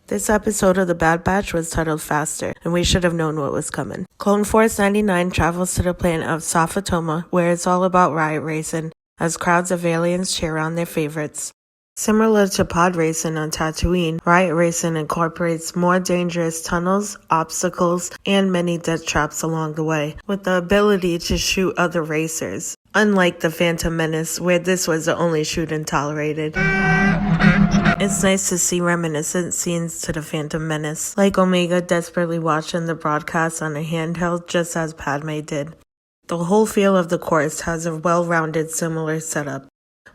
This episode of The Bad Batch was titled Faster, and we should have known what was coming. Clone Force 99 travels to the planet of Safatoma, where it's all about riot racing, as crowds of aliens cheer on their favorites. Similar to pod racing on Tatooine, riot racing incorporates more dangerous tunnels, obstacles, and many death traps along the way, with the ability to shoot other racers, unlike the Phantom Menace, where this was the only shooting tolerated. It's nice to see reminiscent scenes to the Phantom Menace, like Omega desperately watching the broadcast on a handheld just as Padme did. The whole feel of the course has a well-rounded similar setup,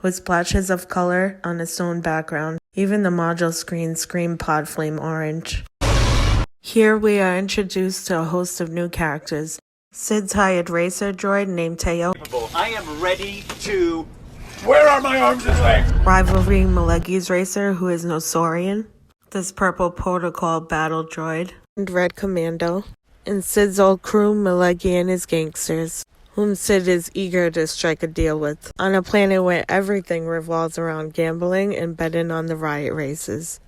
with splashes of color on a stone background. Even the module screens scream pod flame orange. Here we are introduced to a host of new characters. Sid's hired racer droid named Teo. I am ready to... Where are my arms and legs? Rivalry Malegi's racer, who is Nosorian. This purple protocol battle droid. And Red Commando. And Sid's old crew, Malegi and his gangsters, whom Sid is eager to strike a deal with, on a planet where everything revolves around gambling and betting on the riot races.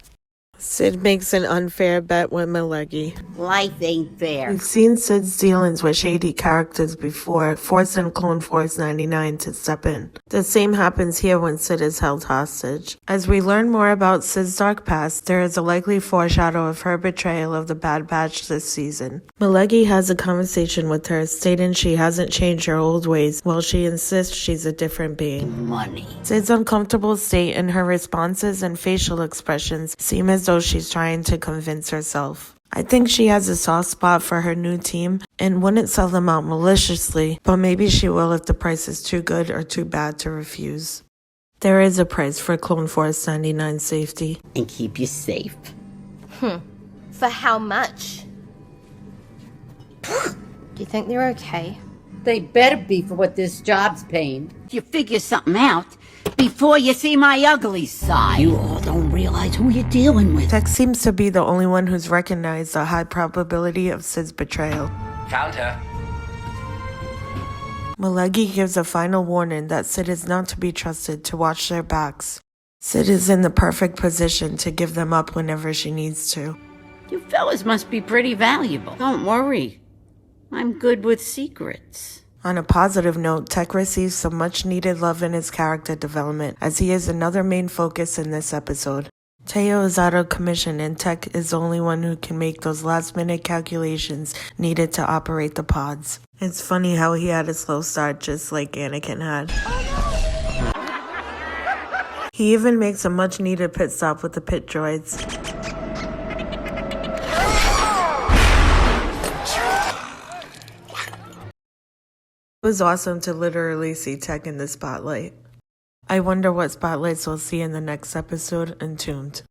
Sid makes an unfair bet with Malegi. Life ain't fair. We've seen Sid's dealings with shady characters before, forcing Clone Force 99 to step in. The same happens here when Sid is held hostage. As we learn more about Sid's dark past, there is a likely foreshadow of her betrayal of the Bad Batch this season. Malegi has a conversation with her, stating she hasn't changed her old ways, while she insists she's a different being. Money. Sid's uncomfortable state and her responses and facial expressions seem as though she's trying to convince herself. I think she has a soft spot for her new team and wouldn't sell them out maliciously, but maybe she will if the price is too good or too bad to refuse. There is a price for Clone Force 99 safety. And keep you safe. For how much? Do you think they're okay? They better be for what this job's paying. You figure something out before you see my ugly side. You all don't realize who you're dealing with. Tech seems to be the only one who's recognized the high probability of Sid's betrayal. Found her. Malegi gives a final warning that Sid is not to be trusted to watch their backs. Sid is in the perfect position to give them up whenever she needs to. You fellas must be pretty valuable. Don't worry. I'm good with secrets. On a positive note, Tech receives some much-needed love in his character development, as he is another main focus in this episode. Teo is out of commission, and Tech is the only one who can make those last-minute calculations needed to operate the pods. It's funny how he had a slow start just like Anakin had. He even makes a much-needed pit stop with the pit droids. It was awesome to literally see Tech in the spotlight. I wonder what spotlights we'll see in the next episode. Tuned.